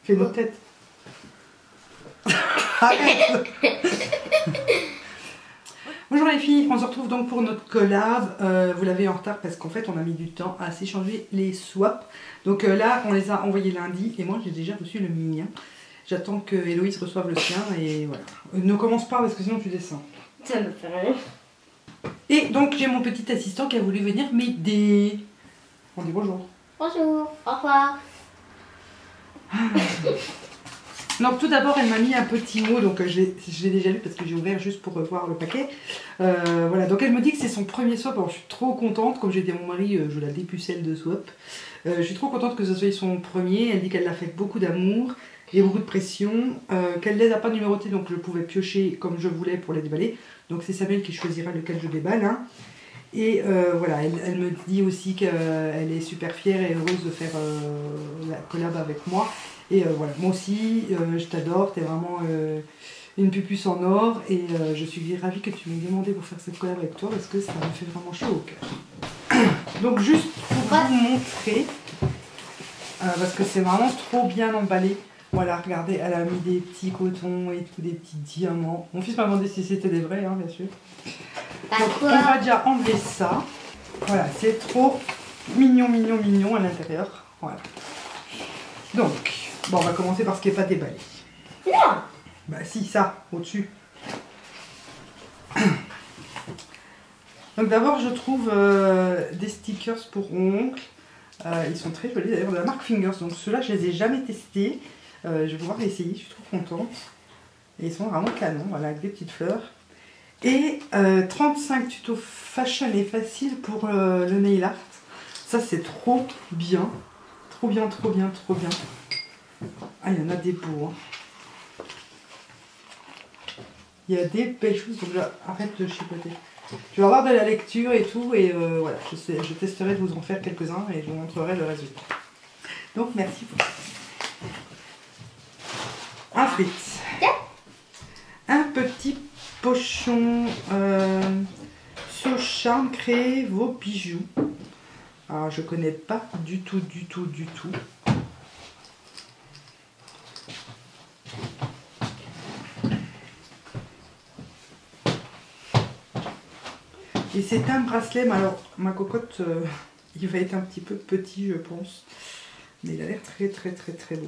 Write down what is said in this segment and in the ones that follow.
Fais nos têtes. Arrête. Bonjour les filles, on se retrouve donc pour notre collab. Vous l'avez en retard parce qu'en fait on a mis du temps à s'échanger les swaps. Donc là on les a envoyés lundi et moi j'ai déjà reçu le mien. J'attends que Héloïse reçoive le sien et voilà. Ne commence pas parce que sinon tu descends. Ça me fait rien. Et donc j'ai mon petit assistant qui a voulu venir m'aider. On dit bonjour. Bonjour, au revoir. Donc tout d'abord elle m'a mis un petit mot, donc je l'ai déjà lu parce que j'ai ouvert juste pour voir le paquet. Voilà, donc elle me dit que c'est son premier swap. Alors je suis trop contente, comme j'ai dit à mon mari, je la dépucelle de swap. Je suis trop contente que ce soit son premier. Elle dit qu'elle l'a fait avec beaucoup d'amour et beaucoup de pression, qu'elle les a pas numérotés, donc je pouvais piocher comme je voulais pour les déballer. Donc c'est Samuel qui choisira lequel je déballe. Hein. Et voilà, elle me dit aussi qu'elle est super fière et heureuse de faire la collab avec moi. Et voilà, moi aussi, je t'adore, t'es vraiment une pupuce en or. Et je suis ravie que tu m'aies demandé pour faire cette collab avec toi parce que ça me fait vraiment chaud au cœur. Donc juste pour vous montrer, parce que c'est vraiment trop bien emballé. Voilà, regardez, elle a mis des petits cotons et tout, des petits diamants. Mon fils m'a demandé si c'était des vrais, hein, bien sûr. Donc, on va déjà enlever ça. Voilà, c'est trop mignon, mignon, mignon à l'intérieur. Voilà. Donc, bon, on va commencer par ce qui n'est pas déballé. Non. Bah si, ça, au-dessus. Donc d'abord, je trouve des stickers pour ongles. Ils sont très jolis, d'ailleurs, de la marque Fingers. Donc ceux-là, je les ai jamais testés. Je vais pouvoir les essayer, je suis trop contente. Et ils sont vraiment canons, voilà, avec des petites fleurs. Et 35 tutos fashion et facile pour le nail art. Ça, c'est trop bien. Trop bien, trop bien, trop bien. Ah, il y en a des beaux. Hein. Il y a des belles choses, donc là, arrête de chipoter. Je vais avoir de la lecture et tout, et voilà, je testerai de vous en faire quelques-uns et je vous montrerai le résultat. Donc, merci beaucoup. Ensuite, un petit pochon So Charme, créez vos bijoux. Alors, je connais pas du tout, du tout, du tout. Et c'est un bracelet, mais alors ma cocotte, il va être un petit peu petit, je pense. Mais il a l'air très, très, très, très beau.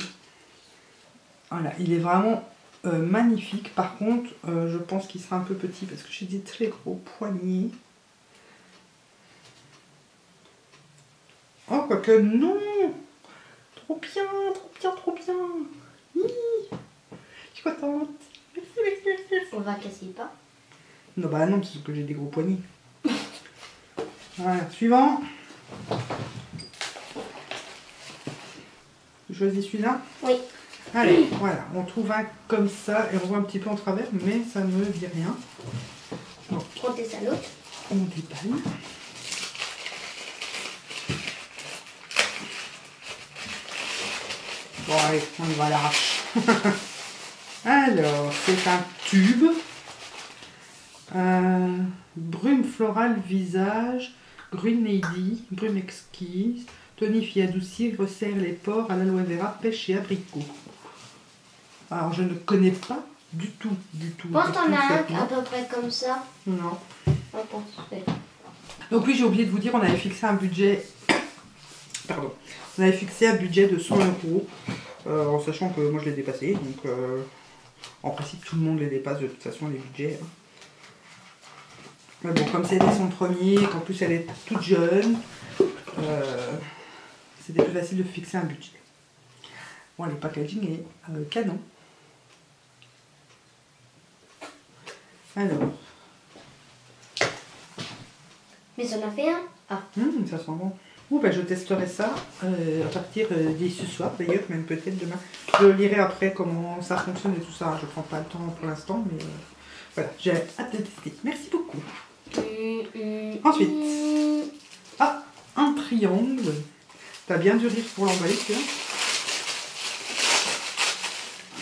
Voilà, il est vraiment magnifique. Par contre, je pense qu'il sera un peu petit parce que j'ai des très gros poignets. Oh, quoique non! Trop bien, trop bien, trop bien! Hi, je suis contente! Merci, merci, merci, merci. On va casser pas. Non, bah non, parce que j'ai des gros poignets. Voilà, suivant. Je choisis celui-là? Oui. Allez, voilà, on trouve un comme ça et on voit un petit peu en travers, mais ça ne dit rien. Bon. Prends tes salauds. On déballe. Bon, allez, on va à l'arrache. Alors, c'est un tube. Brume florale visage, green lady, brume exquise, tonifie, adoucit, resserre les pores à l'aloe vera, pêche et abricot. Alors je ne connais pas du tout, du tout. Je pense que t'en as un à peu près comme ça. Non. Je pense. Donc oui, j'ai oublié de vous dire, on avait fixé un budget. Pardon. On avait fixé un budget de 100 €, en sachant que moi je l'ai dépassé. Donc en principe tout le monde les dépasse de toute façon les budgets. Hein. Mais bon, comme c'était son premier, qu'en plus elle est toute jeune, c'était plus facile de fixer un budget. Bon, le packaging est canon. Alors. Mais ça en a fait un. Ah. Ça sent bon. Ouh, bah, je testerai ça à partir ce soir, d'ailleurs, même peut-être demain. Je lirai après comment ça fonctionne et tout ça. Je prends pas le temps pour l'instant, mais voilà, j'ai hâte de tester. Merci beaucoup. Ensuite, ah, un triangle. T'as bien dû rire pour l'emballer, tu vois.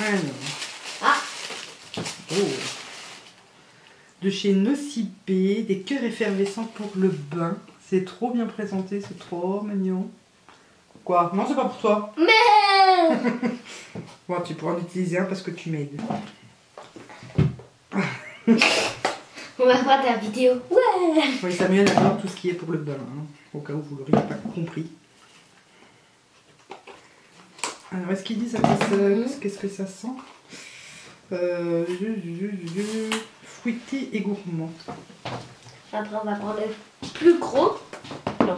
Alors. Ah. Oh. De chez Nocibé, des cœurs effervescents pour le bain. C'est trop bien présenté, c'est trop mignon. Quoi? Non, c'est pas pour toi. Mais Bon, tu pourras en utiliser un parce que tu m'aides. On va voir ta vidéo. Ouais. Oui, Samuel adore tout ce qui est pour le bain, hein, au cas où vous l'auriez pas compris. Alors, est-ce qu'il dit ça qu'est-ce que ça sent fruité et gourmand. Après, on va prendre le plus gros. Non.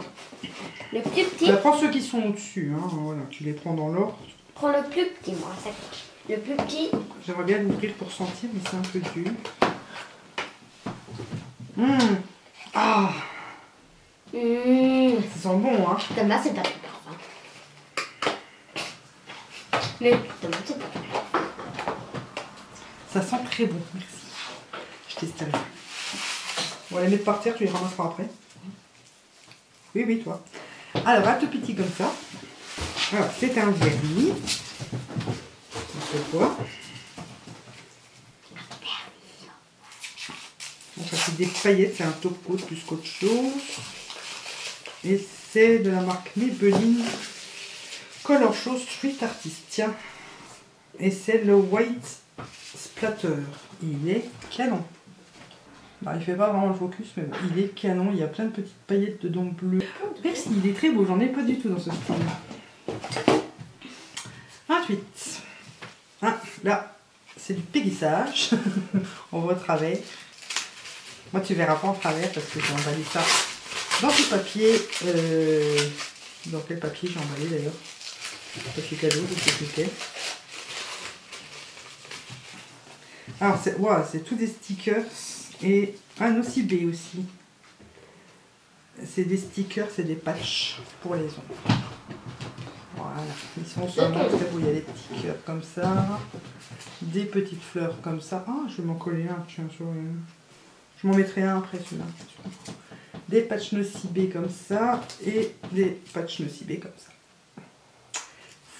Le plus petit. Bah, prends ceux qui sont au-dessus, hein, voilà, tu les prends dans l'ordre. Prends le plus petit, moi. Le plus petit. J'aimerais bien l'ouvrir pour sentir, mais c'est un peu dur. Ah, ça sent bon, hein. Thomas, c'est pas très parfum. Mais Thomas, c'est pas très parfum. Ça sent très bon, merci. Je testerai. On va les mettre par terre, tu les ramasseras après. Oui, oui, toi. Alors, un tout petit comme ça. Alors, c'est un vernis. On quoi. Donc, ça fait des paillettes, c'est un top coat plus qu'autre chose. Et c'est de la marque Maybelline Color Show Street Artist. Tiens. Et c'est le White Splatter. Il est canon. Bah, il fait pas vraiment le focus, mais bon, il est canon. Il y a plein de petites paillettes dedans bleues. Merci, il est très beau. J'en ai pas du tout dans ce style. 28. Ah, là, c'est du périssage. On voit au travers. Moi, tu verras pas en travers parce que j'ai emballé ça dans ce papier. Dans quel papier j'ai emballé d'ailleurs? Papier cadeau, je sais plus quel. Alors, c'est tout des stickers et un OCB aussi. C'est des stickers, c'est des patchs pour les ongles. Voilà, ils sont sur mon très beau. Il y a des petits cœurs comme ça, des petites fleurs comme ça. Ah, je vais m'en coller un, tiens, sur une. Je m'en mettrai un après celui-là. Des patchs nocibés comme ça et des patchs nocibés comme ça.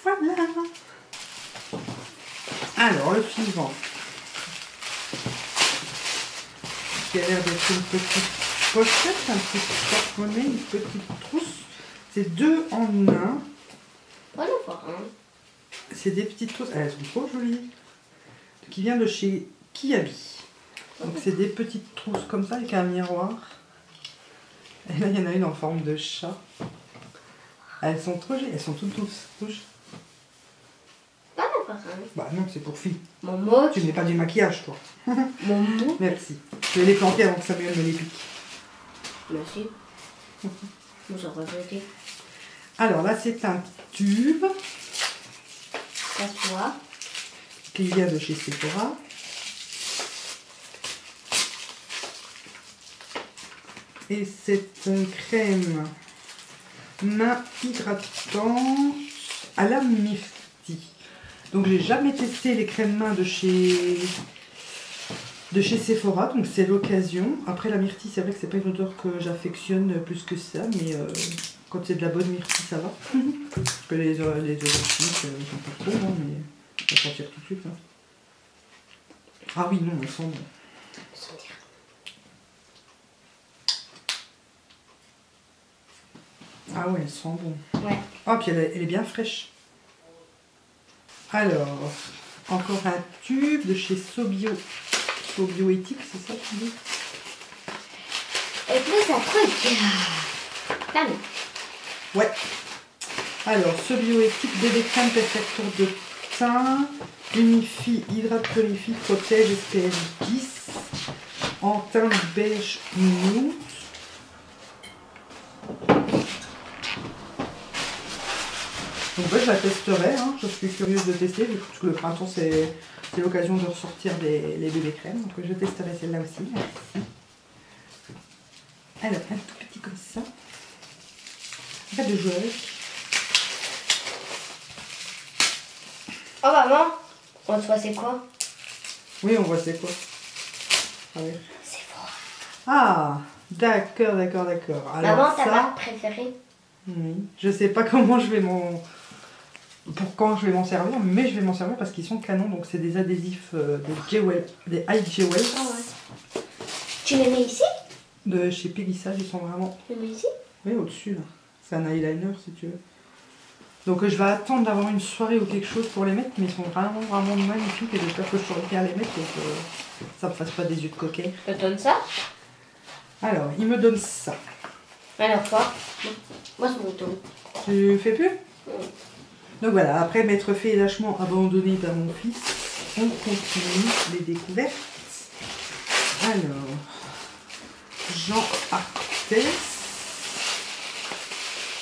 Voilà. Alors, le suivant. Qui a l'air d'être une petite pochette, un petit porte-monnaie, une petite trousse. C'est 2 en 1. Voilà, voir, hein. C'est des petites trousses. Elles sont trop jolies. Qui vient de chez Kiabi. Donc c'est des petites trousses comme ça avec un miroir. Et là il y en a une en forme de chat. Elles sont trop jolies. Elles sont toutes douces. Rouges. Voilà, voir, hein. Bah non, c'est pour filles. Mon mot. Tu mets pas du maquillage toi. Mon mot. Merci. Je vais les planter avant que Samuel me les pique. Merci. Vous en revenez. Alors là c'est un tube Casse-toi. qui vient de chez Sephora. Et c'est une crème main hydratante à la myrtille. Donc j'ai jamais testé les crèmes mains de chez Sephora, donc c'est l'occasion. Après la myrtille, c'est vrai que c'est pas une odeur que j'affectionne plus que ça, mais quand c'est de la bonne myrtille, ça va. Parce que les odeurs chimiques, j'en pas trop, hein, mais on va sentir tout de suite. Hein. Ah oui, non, elles sont bon. Ah ouais, elles sont bon. Ouais. Ah, puis elle est bien fraîche. Alors, encore un tube de chez Sobioéthique, c'est ça tu dis? Et plus un truc. Ferme. Ouais. Alors, Sobioéthique, bébé crème perfecteur de teint, unifie, hydrate, purifie, protège, SPF 10, en teinte beige nude. Donc ouais, je la testerai, hein. Je suis curieuse de tester, parce que le printemps c'est l'occasion de ressortir les bébés crèmes, donc je testerai celle-là aussi, merci. Alors, un tout petit comme ça, pas de jouer avec. Oh maman, on voit c'est quoi? Oui, on voit c'est quoi. Allez. C'est froid. Ah, d'accord, d'accord, d'accord. Alors Maman, ta ça, marque préférée? oui, je sais pas comment je vais pour quand je vais m'en servir, mais je vais m'en servir parce qu'ils sont canons, donc c'est des adhésifs des High Jewels. Ah ouais. Tu les mets ici? De chez Périssage, ils sont vraiment... Tu les mets ici? Oui, au-dessus là. C'est un eyeliner si tu veux. Donc je vais attendre d'avoir une soirée ou quelque chose pour les mettre, mais ils sont vraiment vraiment magnifiques et j'espère que je saurai bien les mettre et que ça me fasse pas des yeux de coquet. Je te donne ça. Alors, il me donne ça. Alors quoi? Moi c'est mon tour. Tu fais plus? Donc voilà, après m'être fait lâchement abandonné par mon fils, on continue les découvertes. Alors, Jean Arthès,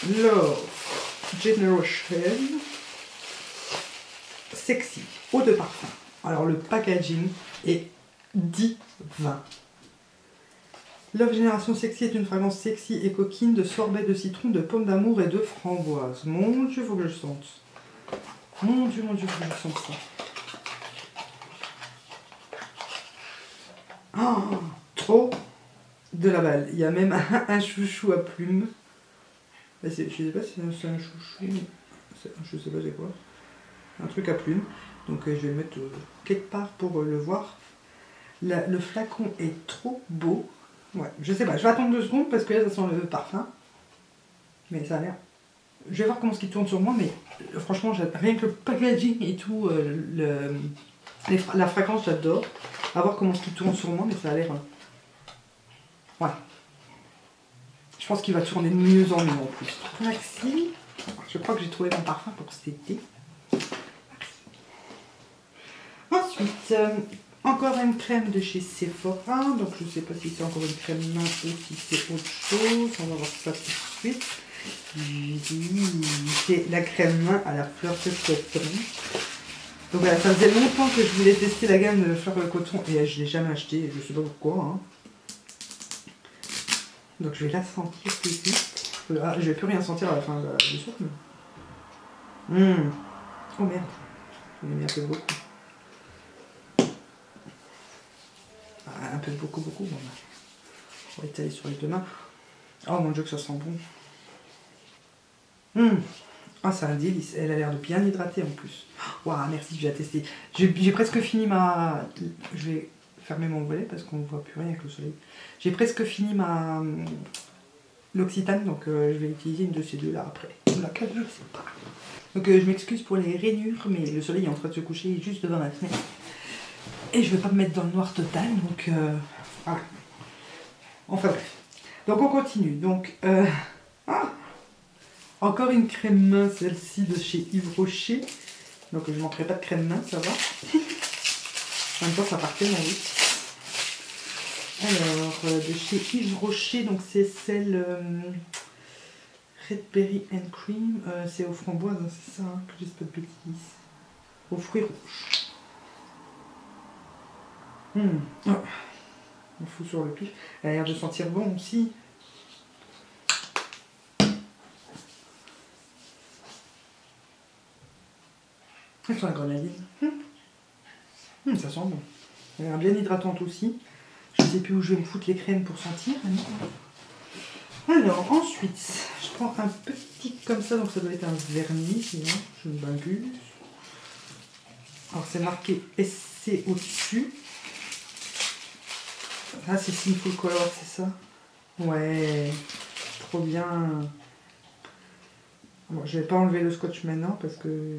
Love Generation, Sexy, eau de parfum. Alors le packaging est divin. Love Génération Sexy est une fragrance sexy et coquine de sorbet de citron, de pomme d'amour et de framboise. Mon Dieu, faut que je le sente. Mon Dieu, faut que je sente ça. Oh, trop de la balle. Il y a même un chouchou à plumes. Je sais pas si c'est un chouchou. Je sais pas c'est quoi. Un truc à plumes. Donc je vais le mettre quelque part pour le voir. Le flacon est trop beau. Ouais, je sais pas. Je vais attendre 2 secondes parce que là ça sent le parfum. Mais ça a l'air. Je vais voir comment ce qui tourne sur moi. Mais franchement, rien que le packaging et tout, la fragrance, j'adore. À voir comment ce qui tourne sur moi, mais ça a l'air. Ouais. Je pense qu'il va tourner de mieux en mieux en plus. Maxi. Je crois que j'ai trouvé mon parfum pour cet été. Ensuite, encore une crème de chez Sephora. Donc je ne sais pas si c'est encore une crème main ou si c'est autre chose. On va voir ça tout de suite. C'est la crème main à la fleur de coton. Donc voilà, ça faisait longtemps que je voulais tester la gamme de fleur de coton et je ne l'ai jamais acheté. Je ne sais pas pourquoi. Hein. Donc je vais la sentir tout de suite. Ah, je vais plus rien sentir à la fin du souffle. Oh merde. J'en ai mis un peu beaucoup. Ah, un peu beaucoup. Bon, bah. On va étaler sur les 2 mains. Oh mon Dieu que ça sent bon. Ah, c'est un délice. Elle a l'air de bien hydrater en plus. Waouh, merci, je vais la tester. J'ai presque fini ma... Je vais fermer mon volet parce qu'on ne voit plus rien avec le soleil. J'ai presque fini l'Occitane, donc je vais utiliser une de ces deux là après. Laquelle, je ne sais pas. Donc je m'excuse pour les rainures, mais le soleil est en train de se coucher juste devant la fenêtre. Et je ne vais pas me mettre dans le noir total, donc voilà. Enfin bref. Donc on continue. Donc, encore une crème main, celle-ci de chez Yves Rocher. Donc je ne manquerai pas de crème main, ça va. En même temps, ça partait mon oui. Alors, de chez Yves Rocher, donc c'est celle Red Berry and Cream. C'est aux framboises, hein, c'est ça, hein, que je dis pas de bêtises. Aux fruits rouges. Oh. On fout sur le pif. Elle a l'air de sentir bon aussi. Elle sent la grenadine. Ça sent bon. Elle a l'air bien hydratante aussi. Je ne sais plus où je vais me foutre les crèmes pour sentir. Alors, ensuite, je prends un petit comme ça. Donc ça doit être un vernis, sinon je me m'abuse. Alors c'est marqué SC au-dessus. Ah, c'est Sinful Color, c'est ça? Ouais, trop bien. Bon, je vais pas enlever le scotch maintenant parce que...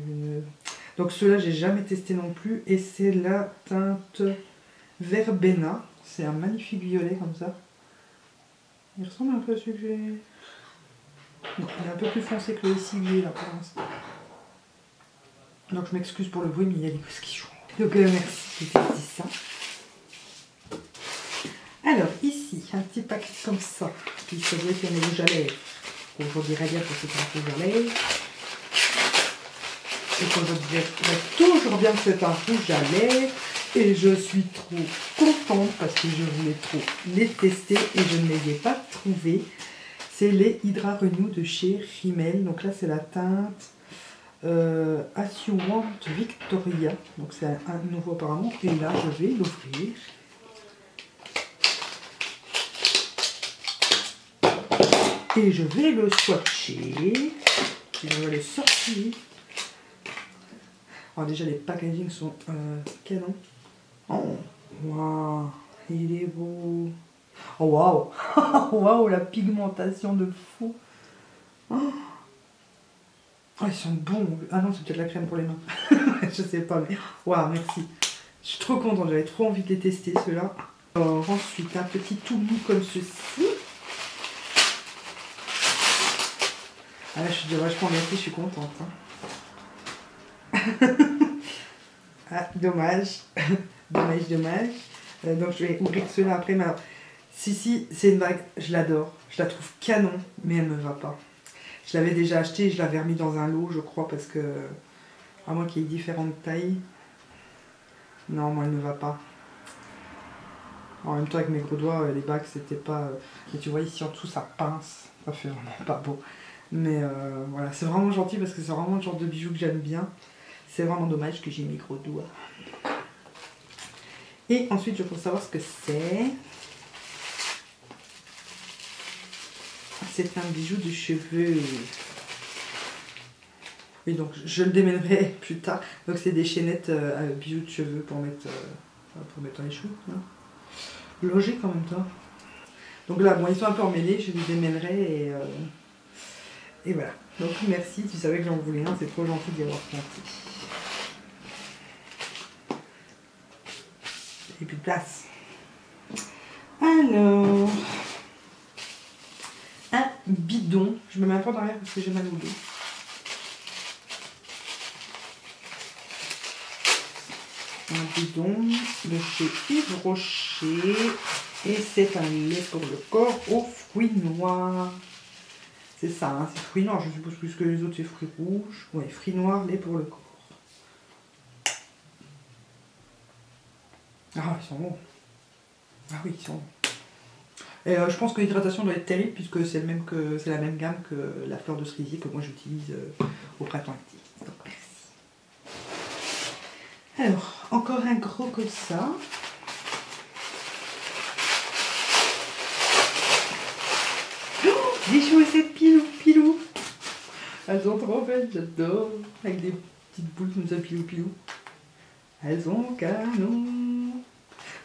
Donc ceux-là, j'ai jamais testé non plus. Et c'est la teinte Verbena. C'est un magnifique violet comme ça. Il ressemble un peu à celui que j'ai... Non, il est un peu plus foncé que le SIG là pour l'instant. Donc je m'excuse pour le bruit, mais il y a des gosses qui jouent. Donc merci de tester ça. Alors ici, un petit paquet comme ça. Puis ça doit être un rouge à lèvres. On dirait bien que c'est un rouge à lèvres. Et qu'on dirait toujours bien que c'est un rouge à lèvres. Et je suis trop contente parce que je voulais trop les tester et je ne les ai pas trouvés. C'est les Hydra Renew de chez Rimmel. Donc là c'est la teinte As You Want Victoria. Donc c'est un nouveau apparemment. Et là je vais l'ouvrir. Et je vais le swatcher. Et je vais le sortir. Alors déjà les packaging sont canons. Oh, waouh, il est beau. Oh, waouh, waouh, la pigmentation de fou. Oh. Oh, ils sont bons. Ah non, c'est peut-être la crème pour les mains. Je sais pas, mais waouh, merci. Je suis trop contente, j'avais trop envie de les tester ceux-là. Alors ensuite, un petit tout mou comme ceci. Ah là, je suis déjà vachement gâtée, je suis contente. Hein. Ah, dommage. Dommage. Donc je vais ouvrir ceux-là après. Mais alors, si, c'est une bague, je l'adore. Je la trouve canon, mais elle me va pas. Je l'avais déjà acheté, je l'avais remis dans un lot, je crois, parce que, à moins qu'il y ait différentes tailles. Non, moi, elle ne va pas. En même temps, avec mes gros doigts, les bagues, c'était pas... Mais tu vois, ici, en dessous, ça pince. Ça fait vraiment pas beau. Mais voilà, c'est vraiment gentil, parce que c'est vraiment le genre de bijoux que j'aime bien. C'est vraiment dommage que j'ai mes gros doigts. Et ensuite, je veux savoir ce que c'est. C'est un bijou de cheveux. Et donc, je le démêlerai plus tard. Donc, c'est des chaînettes bijoux de cheveux pour mettre dans les cheveux. Hein. Logique en même temps. Donc là, bon, ils sont un peu emmêlés, je les démêlerai et voilà. Donc, merci, tu savais que j'en voulais un, c'est trop gentil d'y avoir pensé. J'ai plus de place. Alors, un bidon. Je me mets un peu en arrière parce que j'ai mal au dos. Un bidon de chez Yves Rocher. Et c'est un lait pour le corps aux fruits noirs. C'est ça, hein, c'est fruits noirs. Je suppose plus que les autres, c'est fruits rouges. Ouais, fruits noirs, lait pour le corps. Ah, ils sont bons. Ah oui, ils sont bons. Et je pense que l'hydratation doit être terrible puisque c'est la même gamme que la fleur de cerisier que moi j'utilise au printemps-été. Donc merci. Alors, encore un gros comme ça. Oh, des chaussettes pilou. Elles sont trop belles, j'adore. Avec des petites boules comme ça, pilou. Elles sont canon.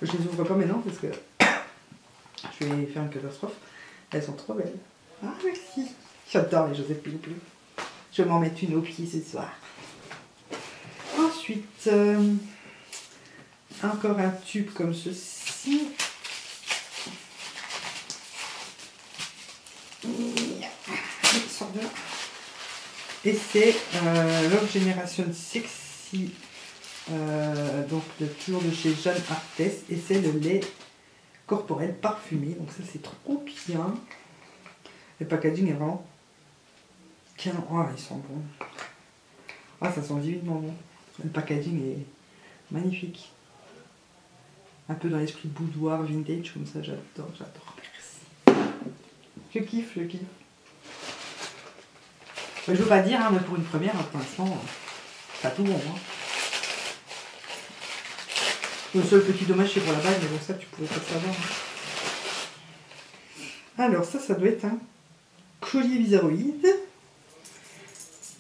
Je les ouvre pas maintenant parce que je vais faire une catastrophe. Elles sont trop belles. Ah merci. J'adore les chaussettes pilou. Je vais m'en mettre une au pied ce soir. Ensuite, encore un tube comme ceci. Et c'est Love Generation Sexy, donc toujours de chez Jeanne Arthès, et c'est le lait corporel parfumé, donc ça c'est trop bien. Le packaging est vraiment canon. Oh, ils sont bons. Ah, ça sent divinement bon. Le packaging est magnifique. Un peu dans l'esprit boudoir vintage comme ça, j'adore. Merci. Je kiffe. Je veux pas dire, hein, mais pour une première, pour l'instant, pas tout bon. Hein. Le seul petit dommage, c'est pour la bague, mais bon, ça, tu pouvais pas savoir. Hein. Alors, ça doit être un collier bizarroïde,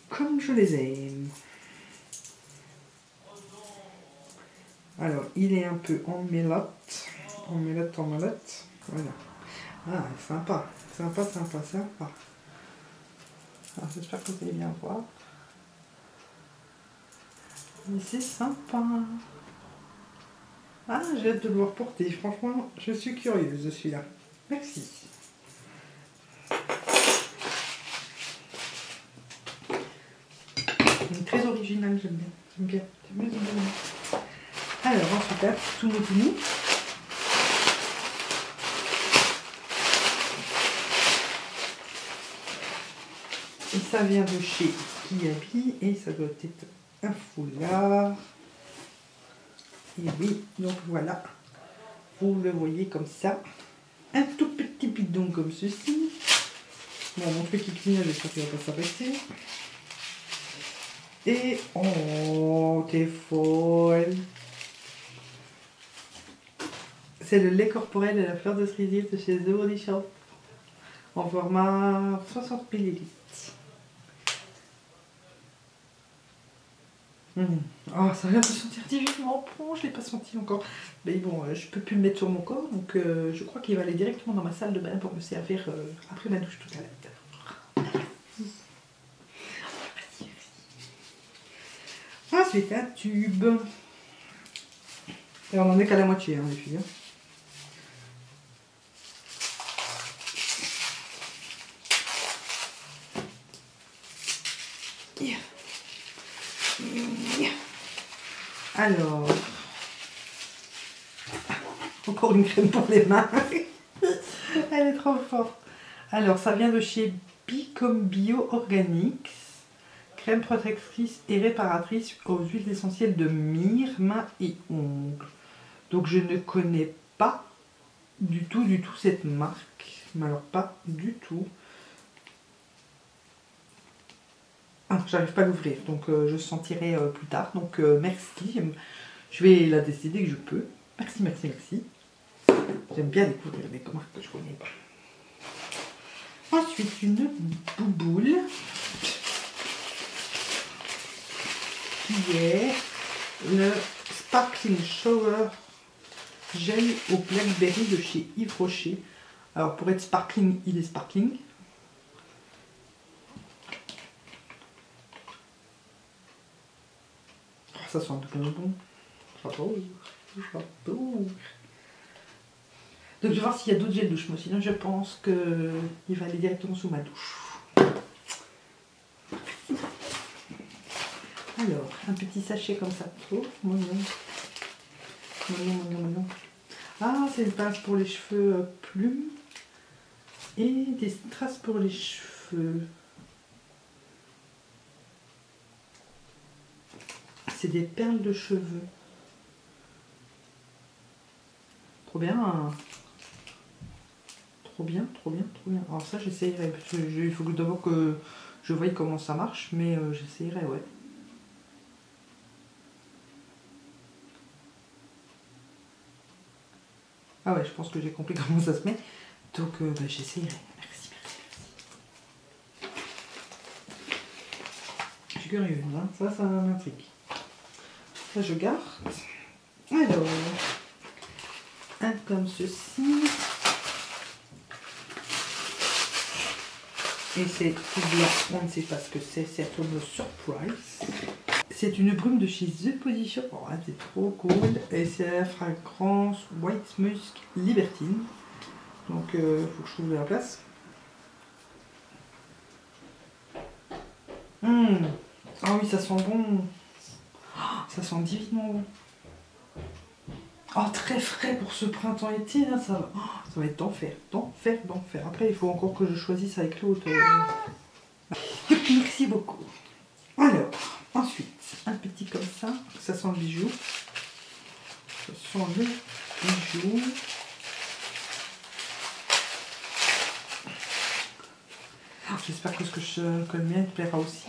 comme je les aime. Alors, il est un peu en mélotte. Voilà. Ah, sympa. Alors, j'espère que vous allez bien voir. Mais c'est sympa. Ah, j'ai hâte de le voir porter. Franchement, je suis curieuse de celui-là. Merci. Il est très original, j'aime bien. Alors, ensuite, tout mou. Et ça vient de chez Kiabi et ça doit être un foulard. Et oui, donc voilà, vous le voyez comme ça. Un tout petit bidon comme ceci. Bon, mon truc qui clignote, j'espère qu'il ne va pas s'arrêter. Et oh, t'es folle. C'est le lait corporel de la fleur de cerisier de chez The Body Shop. En format 60 ml. Oh, ça vient de se sentir divinement bon, je ne l'ai pas senti encore. Mais bon, je peux plus le mettre sur mon corps, donc je crois qu'il va aller directement dans ma salle de bain pour me servir après ma douche tout à l'heure. Merci. c'est un tube. Et on en est qu'à la moitié, hein, les filles. Alors, encore une crème pour les mains. Elle est trop forte. Alors, ça vient de chez Bicom Bio Organics. Crème protectrice et réparatrice aux huiles essentielles de myrrhe, mains et ongles. Donc, je ne connais pas du tout cette marque. Mais alors, pas du tout. Ah, j'arrive pas à l'ouvrir, donc je sentirai plus tard. Donc, merci. Je vais la décider que je peux. Merci, merci, merci. J'aime bien découvrir des marques que je connais pas. Ensuite, une bouboule qui est le Sparkling Shower Gel au Blackberry de chez Yves Rocher. Alors, pour être sparkling, il est sparkling. Ça sent de bonbons. J'adore. Donc je vais voir s'il y a d'autres gels douche. Moi sinon je pense qu'il va aller directement sous ma douche. Alors, un petit sachet comme ça. Oh, mon nom. Mon nom. Ah, c'est une pince pour les cheveux plumes. Et des strass pour les cheveux. C'est des perles de cheveux. Trop bien. Trop bien. Alors ça, j'essayerai. Il faut d'abord que je voie comment ça marche, mais j'essayerai, ouais. Ah ouais, je pense que j'ai compris comment ça se met. Donc, j'essayerai. Merci. Je suis curieuse, hein. Ça m'intrigue. Ça, je garde. Alors, un comme ceci. Et c'est tout blanc, on ne sait pas ce que c'est une surprise. C'est une brume de chez The Position. Oh, c'est trop cool. Et c'est la fragrance White Musk Libertine. Donc, faut que je trouve la place. Ah oui, ça sent bon. Ça sent divinement bon. Oh, très frais pour ce printemps-été, là, ça va être d'enfer. Après, il faut encore que je choisisse avec l'autre. Merci beaucoup. Alors, ensuite, un petit comme ça. Ça sent le bijou. Ça sent le bijou. J'espère que ce que le mien te plaira aussi.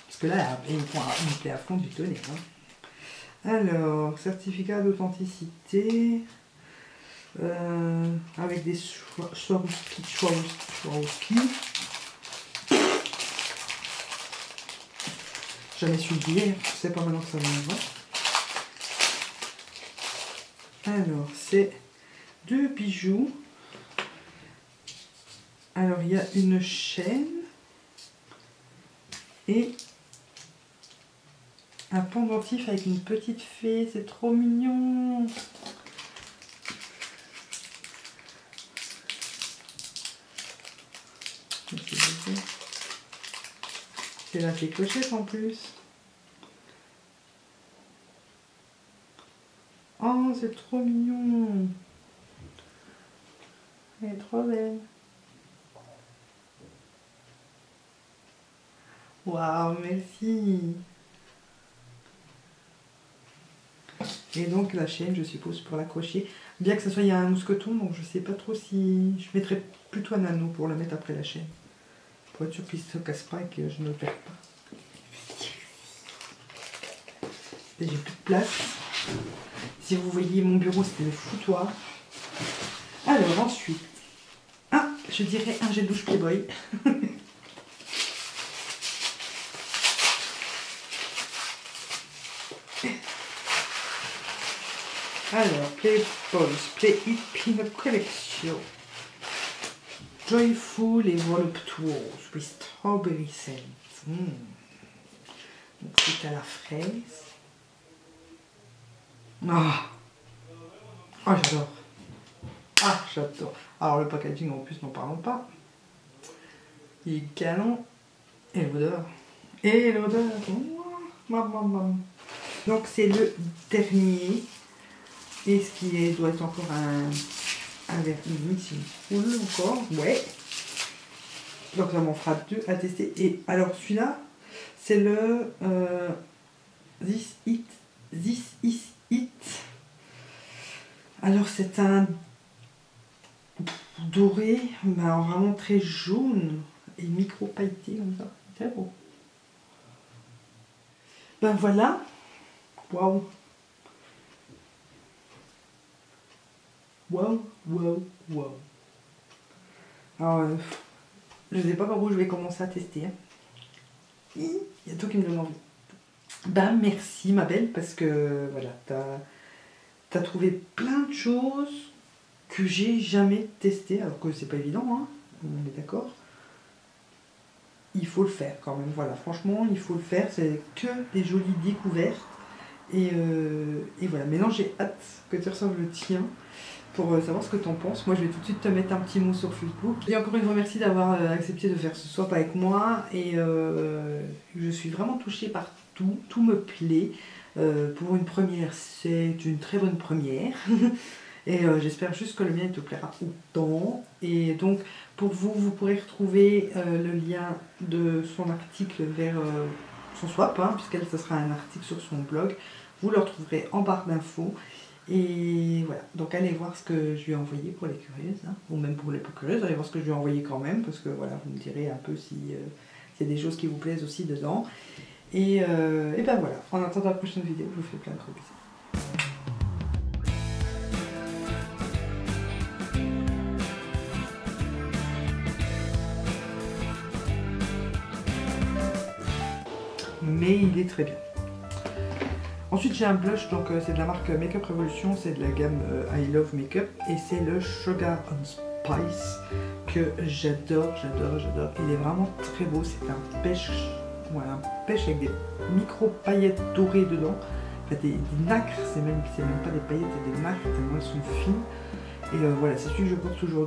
Parce que là, il me plaît à fond du tonnerre. Hein. Alors, certificat d'authenticité avec des Swarovski. Jamais su le dire, c'est pas maintenant que ça va. Alors, c'est 2 bijoux. Alors, il y a une chaîne et un pendentif avec une petite fée, c'est trop mignon. C'est la fée Clochette en plus. Oh, c'est trop mignon. Elle est trop belle. Waouh, merci. Et donc la chaîne, je suppose, pour l'accrocher. Bien que ce soit, il y a un mousqueton, donc je sais pas trop si... Je mettrais plutôt un anneau pour le mettre après la chaîne. Pour être sûr qu'il ne se casse pas et que je ne le perds pas. J'ai plus de place. Si vous voyez mon bureau, c'était le foutoir. Alors ensuite, je dirais un gel douche Playboy. Alors, Playboys Play It Peanut Collection. Joyful et voluptuous with strawberry scent. Donc c'est à la fraise. Ah, ah j'adore. Ah j'adore. Alors le packaging en plus n'en parlons pas. Il est canon. Et l'odeur. Et l'odeur. Donc c'est le dernier. Et ce qui est, doit être encore un verre ici. Cool encore. Ouais. Donc ça m'en fera 2 à tester. Et alors celui-là, c'est le This is It. Alors c'est un doré, mais alors vraiment très jaune et micro pailleté comme ça. Très beau. Ben voilà. Waouh. Waouh, waouh, waouh. Alors, je ne sais pas par où je vais commencer à tester. Hein. Il y a tout qui me donne envie. Ben merci ma belle, parce que voilà, t'as trouvé plein de choses que j'ai jamais testées, alors que c'est pas évident, hein, on est d'accord. Il faut le faire quand même, voilà, franchement, il faut le faire, c'est que des jolies découvertes. Et voilà, maintenant j'ai hâte que tu reçoives le tien pour savoir ce que tu en penses. Moi je vais tout de suite te mettre un petit mot sur Facebook. Et encore une fois merci d'avoir accepté de faire ce swap avec moi. Et je suis vraiment touchée par tout, tout me plaît. Pour une première, c'est une très bonne première. Et j'espère juste que le mien te plaira autant. Et donc pour vous, vous pourrez retrouver le lien de son article vers son swap, hein, puisqu'elle, ce sera un article sur son blog. Vous le retrouverez en barre d'infos. Et voilà, donc allez voir ce que je lui ai envoyé pour les curieuses, hein, ou même pour les peu curieuses, allez voir ce que je lui ai envoyé quand même, parce que voilà, vous me direz un peu s'il y a des choses qui vous plaisent aussi dedans. Et ben voilà, en attendant la prochaine vidéo, je vous fais plein de gros bisous. Mais il est très bien. Ensuite j'ai un blush, donc c'est de la marque Makeup Revolution, c'est de la gamme I Love Makeup et c'est le Sugar and Spice que j'adore, j'adore, j'adore. Il est vraiment très beau, c'est un pêche, voilà, un pêche avec des micro paillettes dorées dedans, enfin, des nacres, c'est même pas des paillettes, c'est des nacres tellement elles sont fines. Et voilà, c'est celui que je porte aujourd'hui.